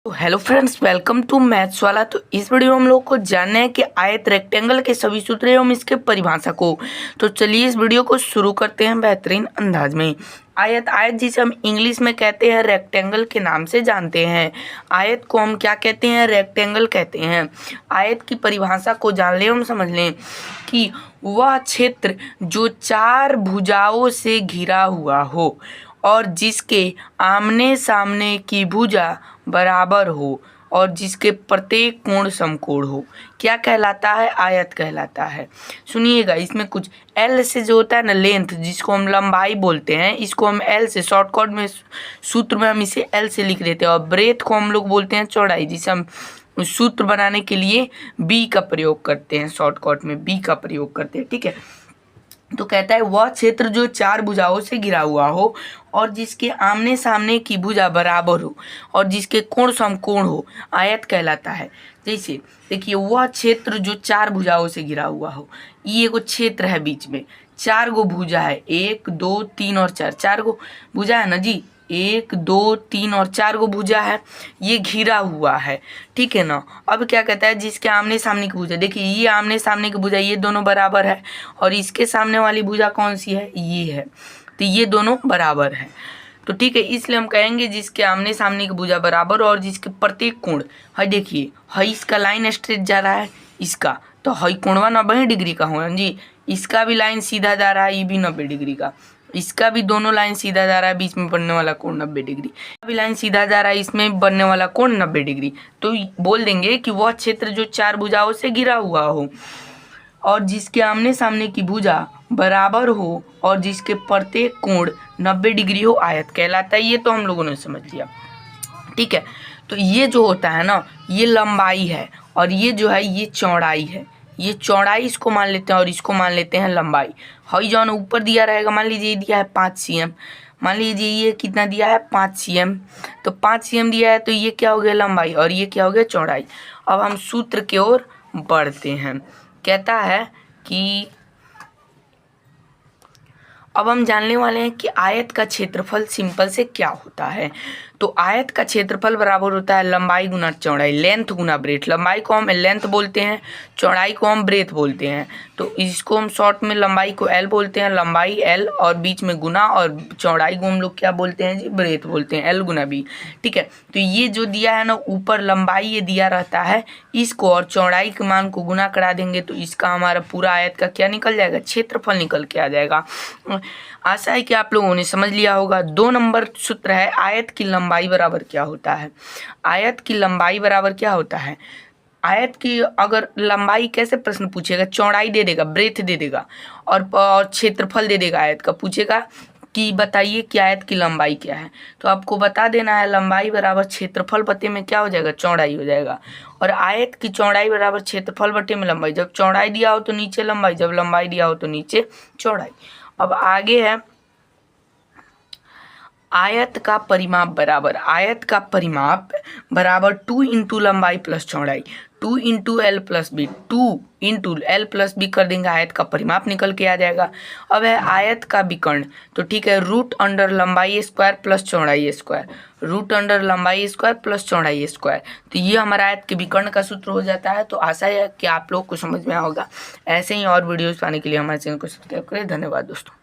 Hello friends, welcome to maths वाला। तो इस वीडियो में हम लोग को जानना है कि आयत रेक्टेंगल के सभी सूत्र एवं इसके परिभाषा को। तो चलिए इस वीडियो को शुरू करते हैं बेहतरीन अंदाज में। आयत जिसे हम इंग्लिश में कहते हैं रेक्टेंगल के नाम से जानते हैं। आयत को हम क्या कहते हैं? रेक्टेंगल कहते हैं। आयत की परिभाषा को जान लें, हम समझ लें कि वह क्षेत्र जो चार भुजाओं से घिरा हुआ हो और जिसके आमने सामने की भुजा बराबर हो और जिसके प्रत्येक कोण समकोण हो, क्या कहलाता है? आयत कहलाता है। सुनिएगा, इसमें कुछ एल से जो होता है ना, लेंथ, जिसको हम लंबाई बोलते हैं, इसको हम एल से शॉर्टकट में सूत्र में हम इसे एल से लिख देते हैं। और ब्रेथ को हम लोग बोलते हैं चौड़ाई, जिसे हम सूत्र बनाने के लिए बी का प्रयोग करते हैं, शॉर्टकट में बी का प्रयोग करते हैं। ठीक है, तो कहता है वह क्षेत्र जो चार भुजाओं से घिरा हुआ हो और जिसके आमने सामने की भुजा बराबर हो और जिसके कोण समकोण हो, आयत कहलाता है। जैसे देखिए, वह क्षेत्र जो चार भुजाओं से घिरा हुआ हो, ये एगो क्षेत्र है, बीच में चार गो भुजा है, 1 2 3 और 4, चार गो भुजा है ना जी, 1 2 3 और 4 गो भुजा है, ये घिरा हुआ है। ठीक है ना। अब क्या कहता है? जिसके आमने सामने की भुजा, देखिए ये आमने सामने की भुजा, ये दोनों बराबर है, और इसके सामने वाली भुजा कौन सी है? ये है। तो ये दोनों बराबर है। तो ठीक है, इसलिए हम कहेंगे जिसके आमने सामने की भुजा बराबर और जिसके प्रत्येक कोण है, देखिए है, इसका लाइन स्ट्रेट जा रहा है, इसका तो है कोणवा 90 डिग्री का होना जी, इसका भी लाइन सीधा जा रहा है, ये भी 90 डिग्री का, इसका भी दोनों लाइन सीधा जा रहा है, बीच में बनने वाला कोण 90 डिग्री, अभी लाइन सीधा जा रहा है, इसमें बनने वाला कोण 90 डिग्री। तो बोल देंगे कि वह क्षेत्र जो चार भुजाओं से घिरा हुआ हो और जिसके आमने सामने की भुजा बराबर हो और जिसके प्रत्येक कोण 90 डिग्री हो, आयत कहलाता है। ये तो हम लोगों ने समझ लिया। ठीक है, तो ये जो होता है ना, ये लंबाई है और ये जो है ये चौड़ाई है। ये चौड़ाई इसको मान लेते हैं और इसको मान लेते हैं लंबाई। हई जो ऊपर दिया रहेगा, मान लीजिए ये दिया है 5 cm, मान लीजिए ये कितना दिया है? 5 cm। तो 5 cm दिया है, तो ये क्या हो गया? लंबाई, और ये क्या हो गया? चौड़ाई। अब हम सूत्र की ओर बढ़ते हैं। कहता है कि अब हम जानने वाले हैं कि आयत का क्षेत्रफल सिंपल से क्या होता है। तो आयत का क्षेत्रफल बराबर होता है लंबाई गुना चौड़ाई, लेंथ गुना ब्रेथ। लंबाई को हम लेंथ बोलते हैं, चौड़ाई को हम ब्रेथ बोलते हैं। तो इसको हम शॉर्ट में लंबाई को एल बोलते हैं, लंबाई एल और बीच में गुना, और चौड़ाई को हम लोग क्या बोलते हैं जी? ब्रेथ बोलते हैं, एल गुना बी। ठीक है, तो ये जो दिया है ना, ऊपर लंबाई ये दिया रहता है, इसको और चौड़ाई के मान को गुना करा देंगे तो इसका हमारा पूरा आयत का क्या निकल जाएगा? क्षेत्रफल निकल के आ जाएगा। आशा है कि आप लोगों ने समझ लिया होगा। 2 नंबर सूत्र है, आयत की लंबाई बराबर क्या होता है? आयत की लंबाई बराबर क्या होता है? आयत की अगर लंबाई कैसे प्रश्न पूछेगा? चौड़ाई दे देगा, ब्रेथ दे देगा, और क्षेत्रफल दे देगा। आयत का पूछेगा कि बताइए कि आयत की लंबाई क्या है, तो आपको बता देना है लंबाई बराबर क्षेत्रफल बटे में क्या हो जाएगा? चौड़ाई हो जाएगा। और आयत की चौड़ाई बराबर क्षेत्रफल बटे में लंबाई। जब चौड़ाई दिया हो तो नीचे लंबाई, जब लंबाई दिया हो तो नीचे चौड़ाई। अब आगे है आयत का परिमाप बराबर, आयत का परिमाप बराबर 2 इंटू लंबाई प्लस चौड़ाई, 2 into L plus B, 2 into L plus B कर देंगे, आयत का परिमाप निकल के आ जाएगा। अब है आयत का विकर्ण, तो ठीक है, रूट अंडर लंबाई स्क्वायर प्लस चौड़ाई स्क्वायर, रूट अंडर लंबाई स्क्वायर प्लस चौड़ाई स्क्वायर। तो ये हमारा आयत के विकर्ण का सूत्र हो जाता है। तो आशा है कि आप लोग को समझ में आएगा। ऐसे ही और वीडियोस पाने के लिए हमारे चैनल को सब्सक्राइब करें। धन्यवाद दोस्तों।